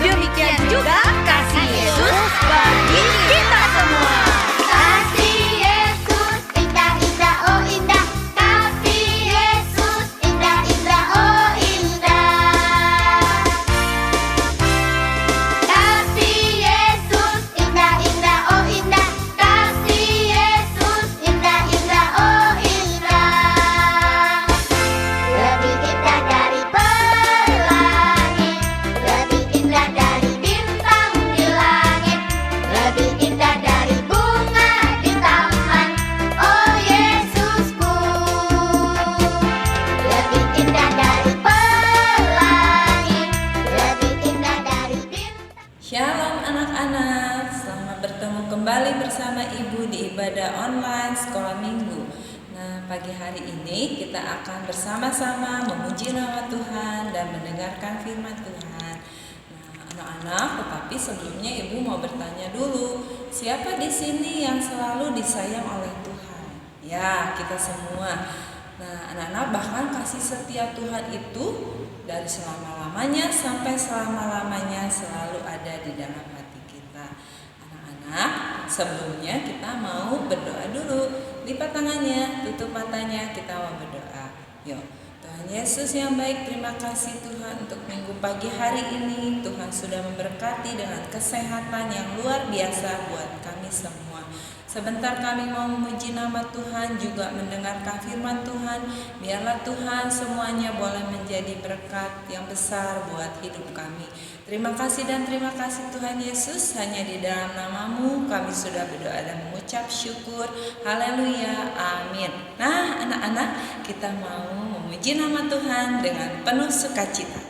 Demikian juga kasih Yesus bagi kita semua. Kasih Yesus indah-indah, oh indah. Kasih Yesus indah-indah, oh indah. Kasih Yesus indah-indah, oh indah. Kasih Yesus indah-indah, oh indah. Lebih indah dari pelangi, lebih indah dari bintang di langit, lebih indah dari bunga di taman, oh Yesusku. Lebih indah dari pelangi, lebih indah dari bintang. Shalom anak-anak, selamat bertemu kembali bersama Ibu di ibadah online sekolah minggu. Nah, pagi hari ini kita akan bersama-sama memuji nama Tuhan dan mendengarkan firman Tuhan. Nah, anak-anak, tetapi sebelumnya Ibu mau bertanya dulu, siapa di sini yang selalu disayang oleh Tuhan? Ya, kita semua. Nah, anak-anak, bahkan kasih setia Tuhan itu dari selama-lamanya sampai selama-lamanya selalu ada di dalam hati kita. Anak-anak, sebelumnya kita mau berdoa dulu. Lipat tangannya, tutup matanya, kita mau berdoa. Yuk, Tuhan Yesus yang baik, terima kasih Tuhan untuk minggu pagi hari ini. Tuhan sudah memberkati dengan kesehatan yang luar biasa buat kami semua. Sebentar kami mau memuji nama Tuhan, juga mendengarkan firman Tuhan. Biarlah Tuhan semuanya boleh menjadi berkat yang besar buat hidup kami. Terima kasih dan terima kasih Tuhan Yesus. Hanya di dalam nama-Mu kami sudah berdoa dan mengucap syukur. Haleluya, amin. Nah anak-anak, kita mau memuji nama Tuhan dengan penuh sukacita.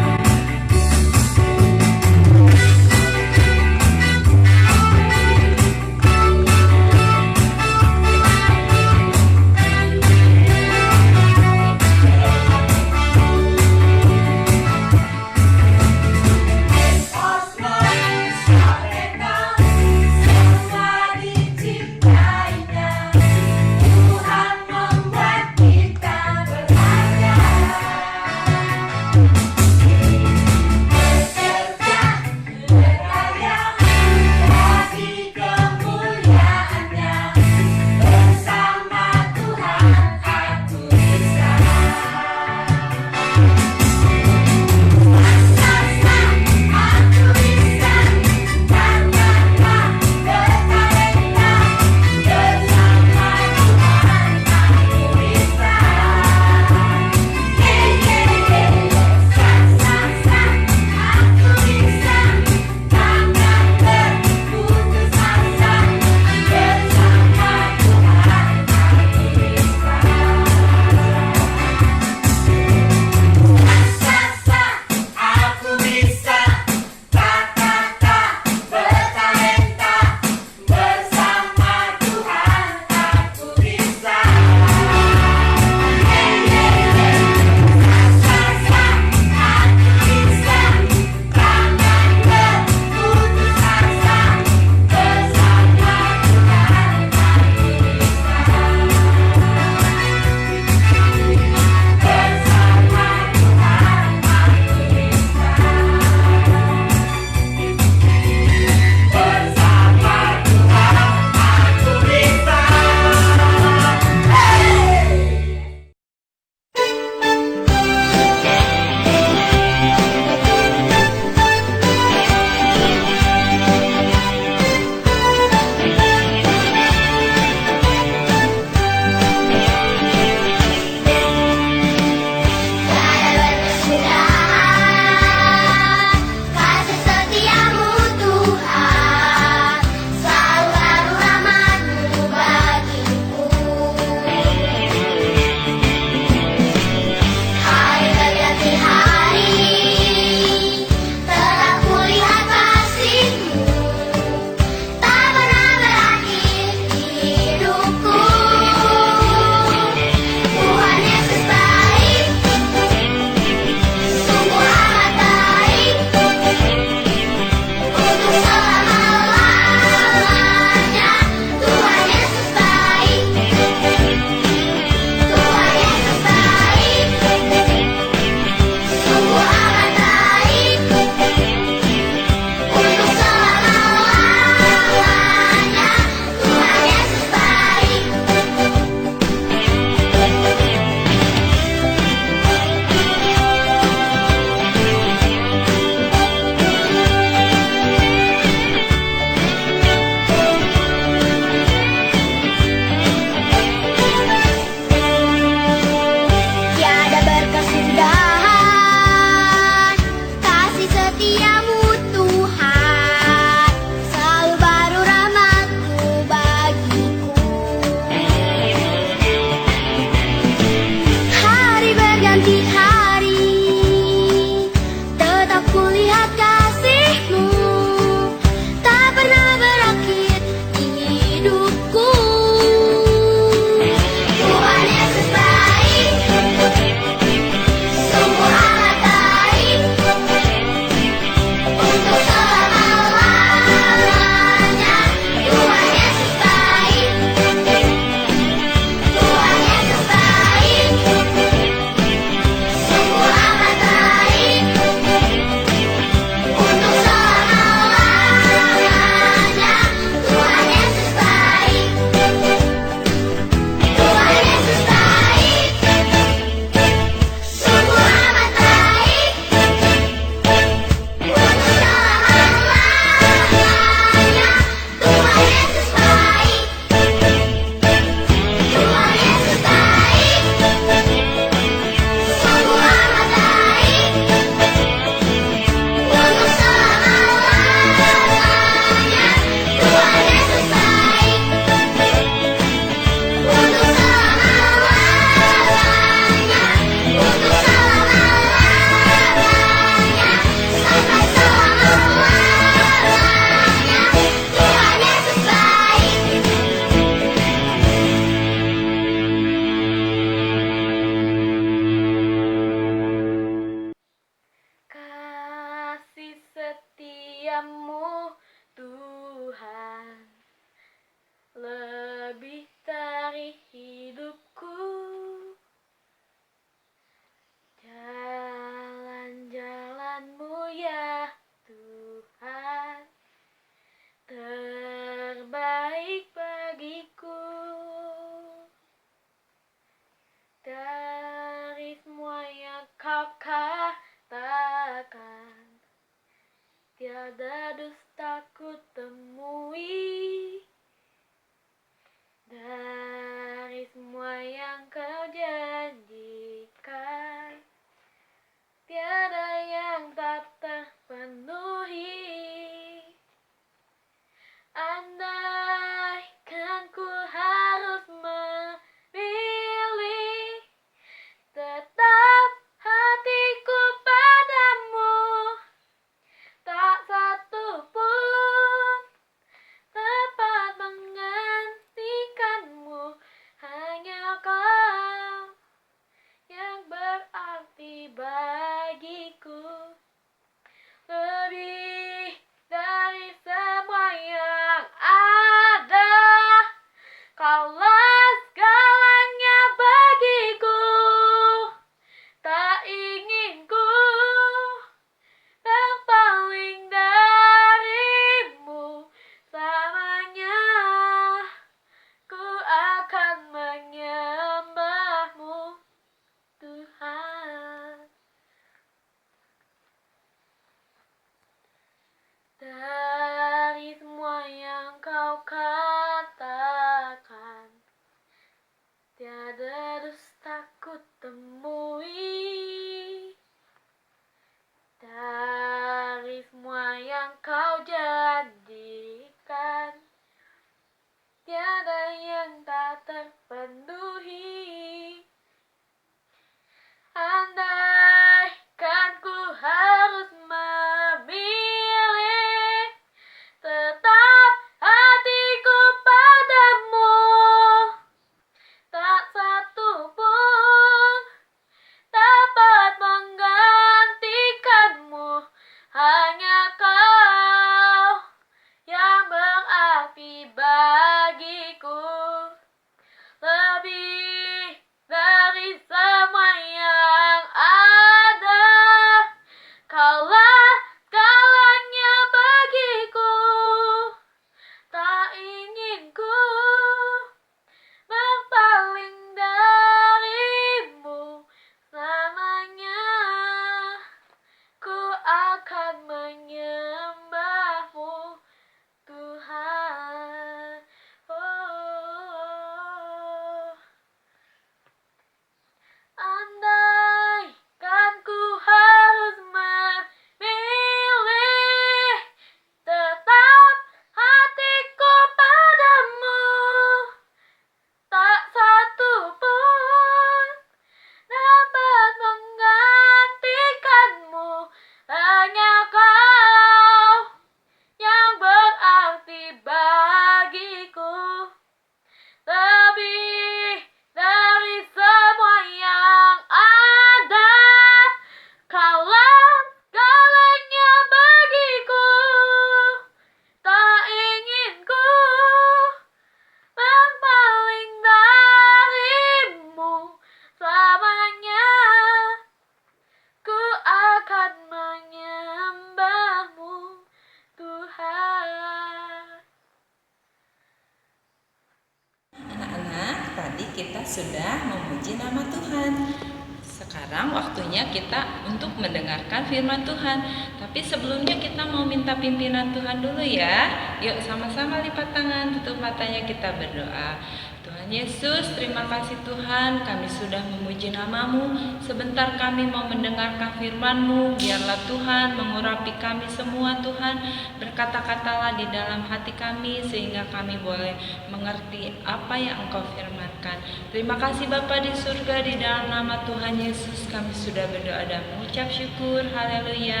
kita sudah memuji nama Tuhan. Sekarang waktunya kita untuk mendengarkan firman Tuhan. Tapi sebelumnya kita mau minta pimpinan Tuhan dulu ya. Yuk sama-sama lipat tangan, tutup matanya, kita berdoa. Tuhan Yesus, terima kasih Tuhan, kami sudah memuji nama-Mu. Sebentar kami mau mendengarkan firman-Mu. Biarlah Tuhan mengurapi kami semua Tuhan. Berkata-katalah di dalam hati kami sehingga kami boleh mengerti apa yang Engkau firmankan. Terima kasih Bapa di surga, di dalam nama Tuhan Yesus kami sudah berdoa dan mengucap syukur. Haleluya,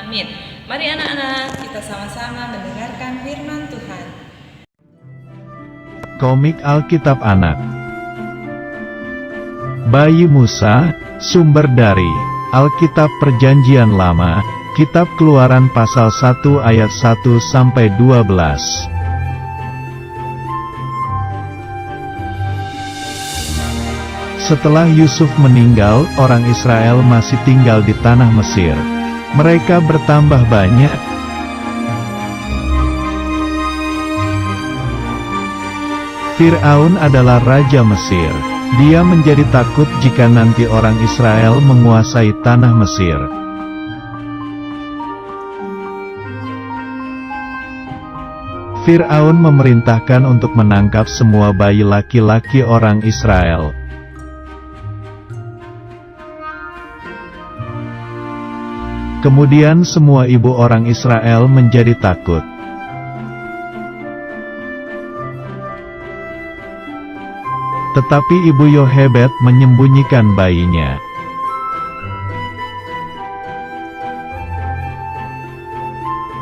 amin. Mari anak-anak, kita sama-sama mendengarkan firman Tuhan. Komik Alkitab Anak. Bayi Musa, sumber dari Alkitab Perjanjian Lama, Kitab Keluaran pasal 1 ayat 1 sampai 12. Setelah Yusuf meninggal, orang Israel masih tinggal di tanah Mesir. Mereka bertambah banyak. Fir'aun adalah raja Mesir. Dia menjadi takut jika nanti orang Israel menguasai tanah Mesir. Fir'aun memerintahkan untuk menangkap semua bayi laki-laki orang Israel. Kemudian semua ibu orang Israel menjadi takut. Tetapi ibu Yohebed menyembunyikan bayinya.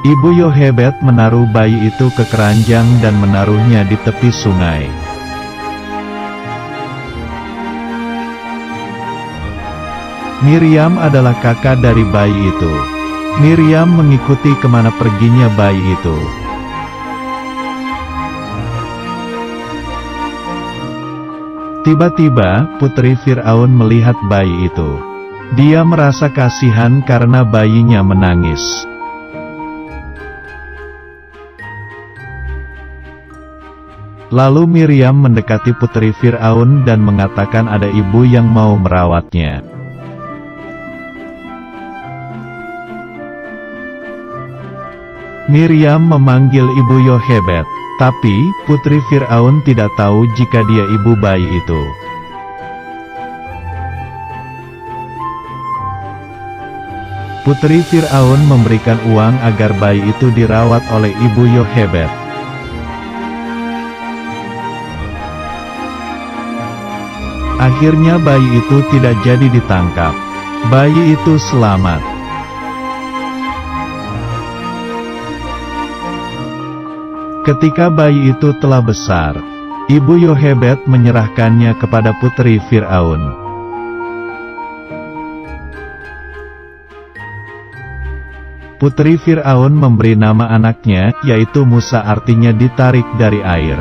Ibu Yohebed menaruh bayi itu ke keranjang dan menaruhnya di tepi sungai. Miriam adalah kakak dari bayi itu. Miriam mengikuti kemana perginya bayi itu. Tiba-tiba, putri Fir'aun melihat bayi itu. Dia merasa kasihan karena bayinya menangis. Lalu Miriam mendekati putri Fir'aun dan mengatakan ada ibu yang mau merawatnya. Miriam memanggil ibu Yohebed. Tapi, putri Fir'aun tidak tahu jika dia ibu bayi itu. Putri Fir'aun memberikan uang agar bayi itu dirawat oleh ibu Yohebed. Akhirnya bayi itu tidak jadi ditangkap. Bayi itu selamat. Ketika bayi itu telah besar, ibu Yohebed menyerahkannya kepada putri Fir'aun. Putri Fir'aun memberi nama anaknya, yaitu Musa, artinya ditarik dari air.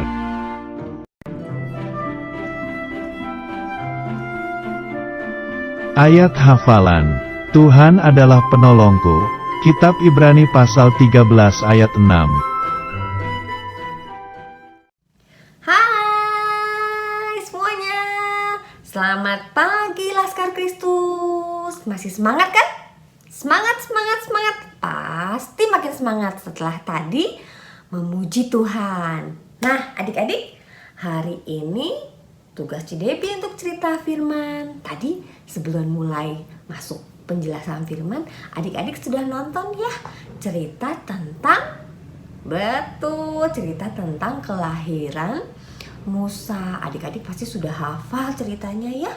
Ayat hafalan. Tuhan adalah penolongku. Kitab Ibrani pasal 13 ayat 6. Selamat pagi Laskar Kristus. Masih semangat kan? Semangat. Pasti makin semangat setelah tadi memuji Tuhan. Nah adik-adik, hari ini tugas Cidebi untuk cerita firman. Tadi sebelum mulai masuk penjelasan firman, adik-adik sudah nonton ya cerita tentang kelahiran Musa. Adik-adik pasti sudah hafal ceritanya ya.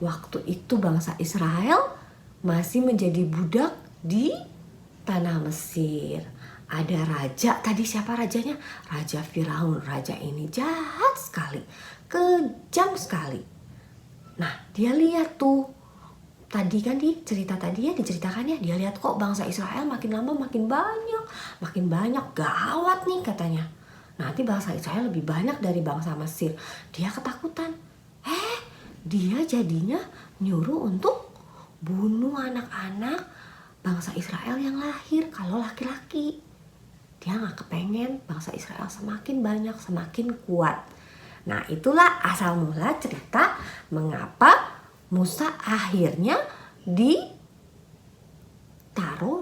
Waktu itu bangsa Israel masih menjadi budak di tanah Mesir. Ada raja, tadi siapa rajanya? Raja Firaun. Raja ini jahat sekali, kejam sekali. Nah, dia lihat tuh. Tadi kan diceritakan ya, dia lihat kok bangsa Israel makin lama makin banyak, gawat nih katanya. Nanti bangsa Israel lebih banyak dari bangsa Mesir. Dia ketakutan. Dia jadinya nyuruh untuk bunuh anak-anak bangsa Israel yang lahir kalau laki-laki. Dia gak kepengen bangsa Israel semakin banyak, semakin kuat. Nah, itulah asal mula cerita mengapa Musa akhirnya ditaruh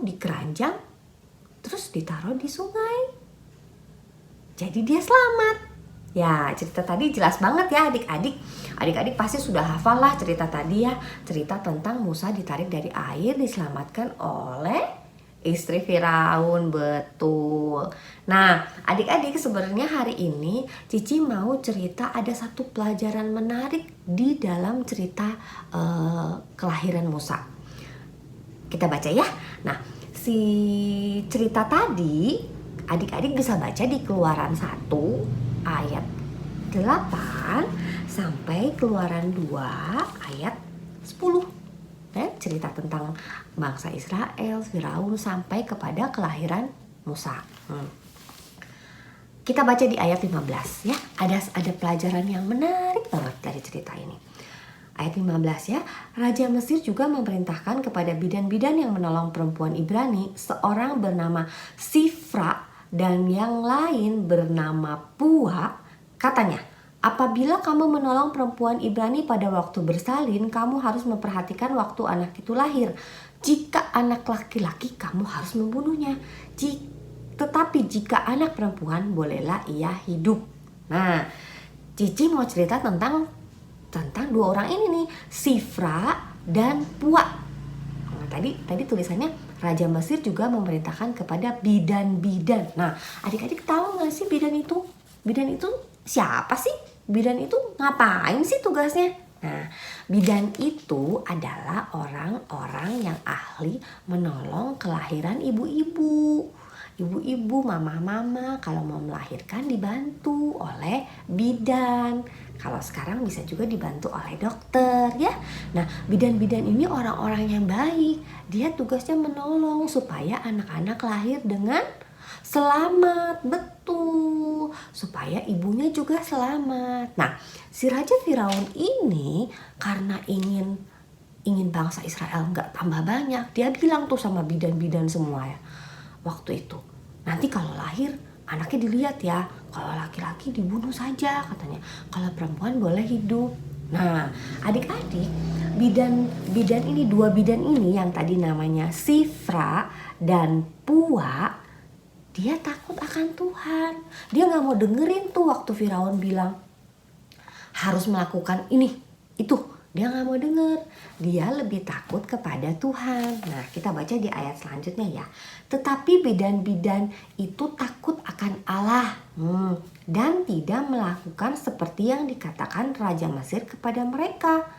di keranjang, terus ditaruh di sungai. Jadi dia selamat. Ya, cerita tadi jelas banget ya adik-adik. Adik-adik pasti sudah hafal lah cerita tadi ya. Cerita tentang Musa ditarik dari air, diselamatkan oleh istri Firaun, betul. Nah, adik-adik sebenarnya hari ini Cici mau cerita ada satu pelajaran menarik di dalam cerita kelahiran Musa. Kita baca ya. Nah, si cerita tadi adik-adik bisa baca di Keluaran 1 ayat 8 sampai Keluaran 2 ayat 10. Cerita tentang bangsa Israel, Firaun sampai kepada kelahiran Musa. Kita baca di ayat 15 ya. Ada pelajaran yang menarik banget dari cerita ini. Ayat 15 ya. Raja Mesir juga memerintahkan kepada bidan-bidan yang menolong perempuan Ibrani, seorang bernama Sifra dan yang lain bernama Pua, katanya, apabila kamu menolong perempuan Ibrani pada waktu bersalin, kamu harus memperhatikan waktu anak itu lahir. Jika anak laki-laki, kamu harus membunuhnya. Tetapi jika anak perempuan, bolehlah ia hidup. Nah, Cici mau cerita tentang dua orang ini nih, Sifra dan Pua. Nah, tadi tulisannya Raja Mesir juga memerintahkan kepada bidan-bidan. Nah, adik-adik tahu nggak sih bidan itu? Bidan itu siapa sih? Bidan itu ngapain sih tugasnya? Nah, bidan itu adalah orang-orang yang ahli menolong kelahiran ibu-ibu. Ibu-ibu, mama-mama kalau mau melahirkan dibantu oleh bidan. Kalau sekarang bisa juga dibantu oleh dokter ya. Nah, bidan-bidan ini orang-orang yang baik. Dia tugasnya menolong supaya anak-anak lahir dengan selamat, betul. Supaya ibunya juga selamat. Nah, si Raja Firaun ini karena ingin bangsa Israel nggak tambah banyak, dia bilang tuh sama bidan-bidan semua ya waktu itu, nanti kalau lahir anaknya dilihat ya, kalau laki-laki dibunuh saja katanya, kalau perempuan boleh hidup. Nah, adik-adik, dua bidan ini yang tadi namanya Sifra dan Pua, dia takut akan Tuhan. Dia gak mau dengerin tuh waktu Firaun bilang harus melakukan ini, itu. Dia gak mau denger. Dia lebih takut kepada Tuhan. Nah, kita baca di ayat selanjutnya ya. Tetapi bidan-bidan itu takut akan Allah dan tidak melakukan seperti yang dikatakan Raja Mesir kepada mereka,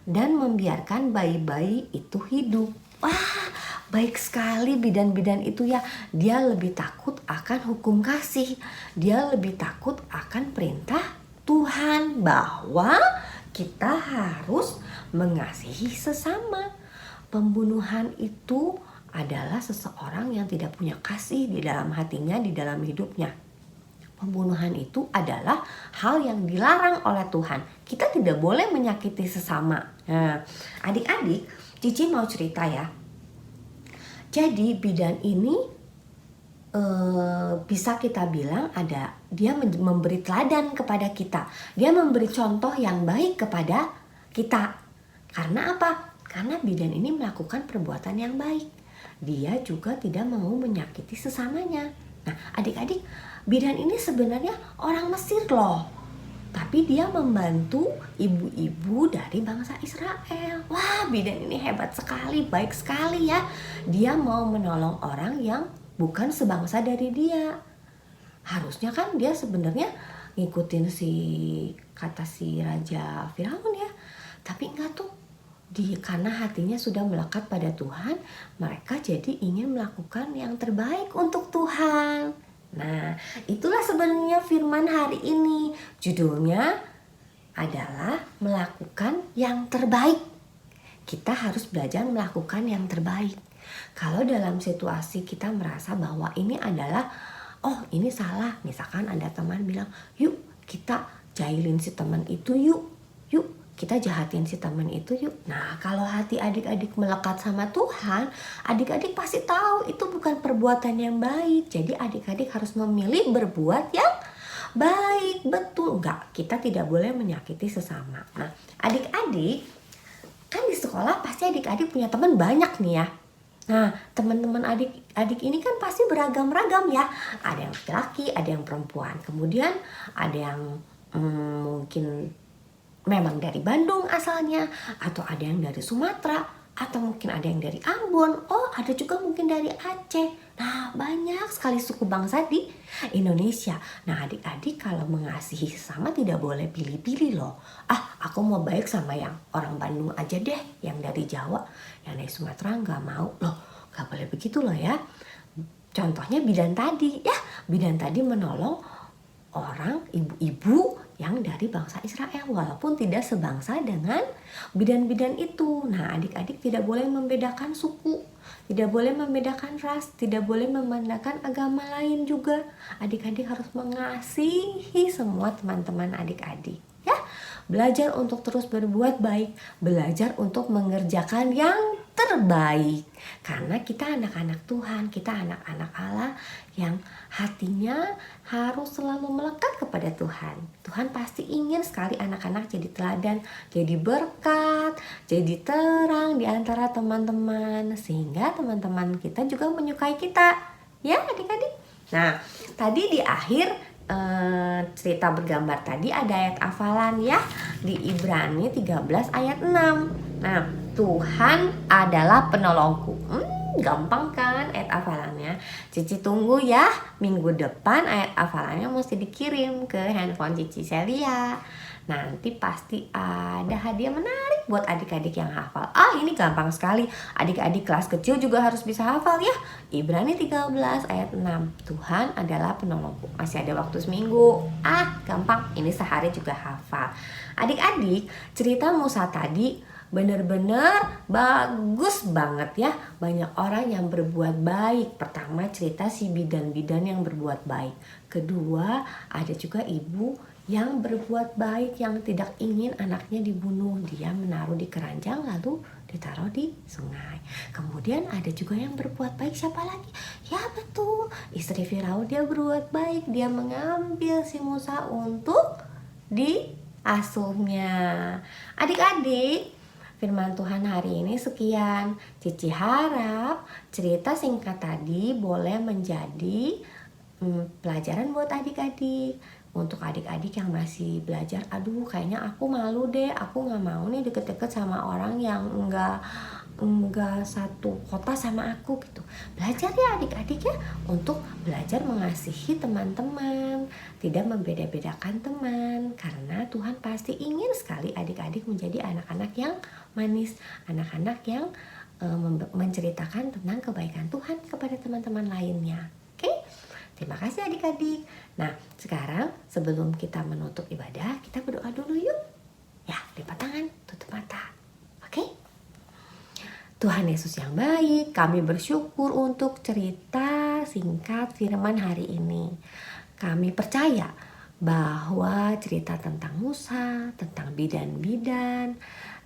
dan membiarkan bayi-bayi itu hidup. Wah, baik sekali bidan-bidan itu ya. Dia lebih takut akan hukum kasih. Dia lebih takut akan perintah Tuhan bahwa kita harus mengasihi sesama. Pembunuhan itu adalah seseorang yang tidak punya kasih di dalam hatinya, di dalam hidupnya. Pembunuhan itu adalah hal yang dilarang oleh Tuhan. Kita tidak boleh menyakiti sesama. Nah, adik-adik, Cici mau cerita ya. Jadi bidan ini bisa kita bilang dia memberi teladan kepada kita. Dia memberi contoh yang baik kepada kita. Karena apa? Karena bidan ini melakukan perbuatan yang baik. Dia juga tidak mau menyakiti sesamanya. Nah, adik-adik, bidan ini sebenarnya orang Mesir loh. Tapi dia membantu ibu-ibu dari bangsa Israel. Wah, bidan ini hebat sekali, baik sekali ya. Dia mau menolong orang yang bukan sebangsa dari dia. Harusnya kan dia sebenarnya ngikutin kata si Raja Firaun ya. Tapi enggak tuh. Karena hatinya sudah melekat pada Tuhan, mereka jadi ingin melakukan yang terbaik untuk Tuhan. Nah, itulah sebenarnya firman hari ini. Judulnya adalah melakukan yang terbaik. Kita harus belajar melakukan yang terbaik. Kalau dalam situasi kita merasa bahwa ini adalah, ini salah. Misalkan ada teman bilang, yuk kita jahilin si teman itu yuk kita jahatin si teman itu yuk. Nah, kalau hati adik-adik melekat sama Tuhan, adik-adik pasti tahu itu bukan perbuatan yang baik. Jadi adik-adik harus memilih berbuat yang baik, betul. Enggak, kita tidak boleh menyakiti sesama. Nah, adik-adik, kan di sekolah pasti adik-adik punya teman banyak nih ya. Nah, teman-teman adik-adik ini kan pasti beragam-ragam ya. Ada yang laki-laki, ada yang perempuan. Kemudian ada yang mungkin memang dari Bandung asalnya, atau ada yang dari Sumatera, atau mungkin ada yang dari Ambon. Oh, ada juga mungkin dari Aceh. Nah, banyak sekali suku bangsa di Indonesia. Nah, adik-adik kalau mengasihi sesama tidak boleh pilih-pilih loh. Aku mau baik sama yang orang Bandung aja deh, yang dari Jawa, yang dari Sumatera nggak mau loh. Nggak boleh begitu loh ya. Contohnya bidan tadi ya, bidan tadi menolong orang ibu-ibu yang dari bangsa Israel walaupun tidak sebangsa dengan bidan-bidan itu. Nah, adik-adik tidak boleh membedakan suku, tidak boleh membedakan ras, tidak boleh membedakan agama lain juga. Adik-adik harus mengasihi semua teman-teman adik-adik ya. Belajar untuk terus berbuat baik, belajar untuk mengerjakan yang terbaik. Karena kita anak-anak Tuhan, kita anak-anak Allah yang hatinya harus selalu melekat kepada Tuhan. Tuhan pasti ingin sekali anak-anak jadi teladan, jadi berkat, jadi terang di antara teman-teman, sehingga teman-teman kita juga menyukai kita. Ya, adik-adik. Nah, tadi di akhir cerita bergambar tadi ada ayat hafalan ya, di Ibrani 13 ayat 6. Nah, Tuhan adalah penolongku. Gampang kan ayat hafalannya? Cici tunggu ya, minggu depan ayat hafalannya mesti dikirim ke handphone Cici Celia. Nanti pasti ada hadiah menarik buat adik-adik yang hafal. Ini gampang sekali. Adik-adik kelas kecil juga harus bisa hafal ya. Ibrani 13 ayat 6. Tuhan adalah penolongku. Masih ada waktu seminggu. Gampang. Ini sehari juga hafal. Adik-adik, cerita Musa tadi benar-benar bagus banget ya. Banyak orang yang berbuat baik. Pertama, cerita si bidan-bidan yang berbuat baik. Kedua, ada juga ibu yang berbuat baik, yang tidak ingin anaknya dibunuh. Dia menaruh di keranjang lalu ditaruh di sungai. Kemudian ada juga yang berbuat baik. Siapa lagi? Ya betul, istri Firaun. Dia berbuat baik. Dia mengambil si Musa untuk diasuhnya. Adik-adik, firman Tuhan hari ini sekian. Cici harap cerita singkat tadi boleh menjadi pelajaran buat adik-adik. Untuk adik-adik yang masih belajar, kayaknya aku malu deh, aku gak mau nih deket-deket sama orang yang enggak satu kota sama aku gitu. Belajar ya adik-adik ya, untuk belajar mengasihi teman-teman, tidak membeda-bedakan teman. Karena Tuhan pasti ingin sekali adik-adik menjadi anak-anak yang manis, anak-anak yang menceritakan tentang kebaikan Tuhan kepada teman-teman lainnya. Oke? Terima kasih adik-adik. Nah, sekarang sebelum kita menutup ibadah, kita berdoa dulu yuk. Ya, lipat tangan, tutup mata. Oke? Tuhan Yesus yang baik, kami bersyukur untuk cerita singkat firman hari ini. Kami percaya bahwa cerita tentang Musa, tentang bidan-bidan,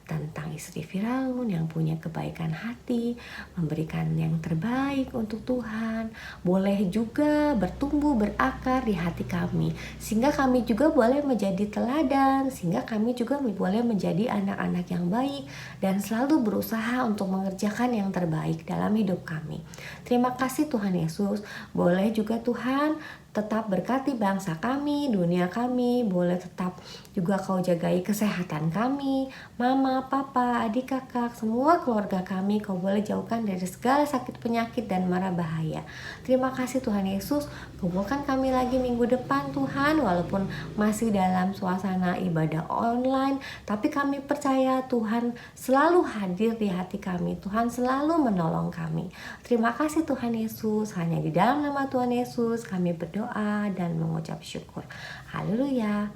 tentang istri Firaun yang punya kebaikan hati, memberikan yang terbaik untuk Tuhan, boleh juga bertumbuh berakar di hati kami, sehingga kami juga boleh menjadi teladan, sehingga kami juga boleh menjadi anak-anak yang baik dan selalu berusaha untuk mengerjakan yang terbaik dalam hidup kami. Terima kasih Tuhan Yesus. Boleh juga Tuhan tetap berkati bangsa kami, dunia kami. Boleh tetap juga Kau jagai kesehatan kami, mama, papa, adik, kakak, semua keluarga kami. Kau boleh jauhkan dari segala sakit penyakit dan mara bahaya. Terima kasih Tuhan Yesus. Kumpulkan kami lagi minggu depan Tuhan, walaupun masih dalam suasana ibadah online, tapi kami percaya Tuhan selalu hadir di hati kami. Tuhan selalu menolong kami. Terima kasih Tuhan Yesus. Hanya di dalam nama Tuhan Yesus kami berdoa dan mengucap syukur. Haleluya.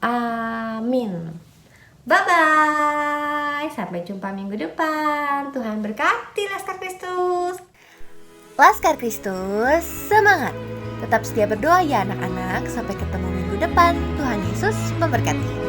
Amin. Bye-bye. Sampai jumpa minggu depan. Tuhan berkati Laskar Kristus. Laskar Kristus, semangat! Tetap setia berdoa ya anak-anak. Sampai ketemu minggu depan. Tuhan Yesus memberkati.